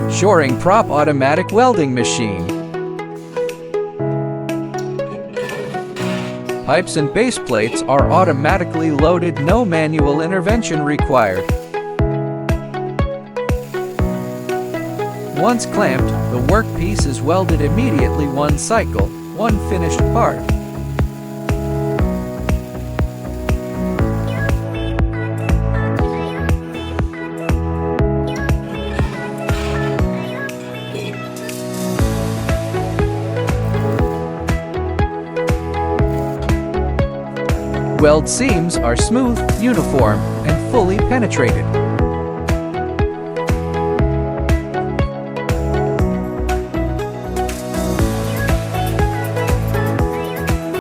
Shoring prop automatic welding machine. Pipes and base plates are automatically loaded, no manual intervention required. Once clamped, the workpiece is welded immediately, one cycle, one finished part. Weld seams are smooth, uniform, and fully penetrated.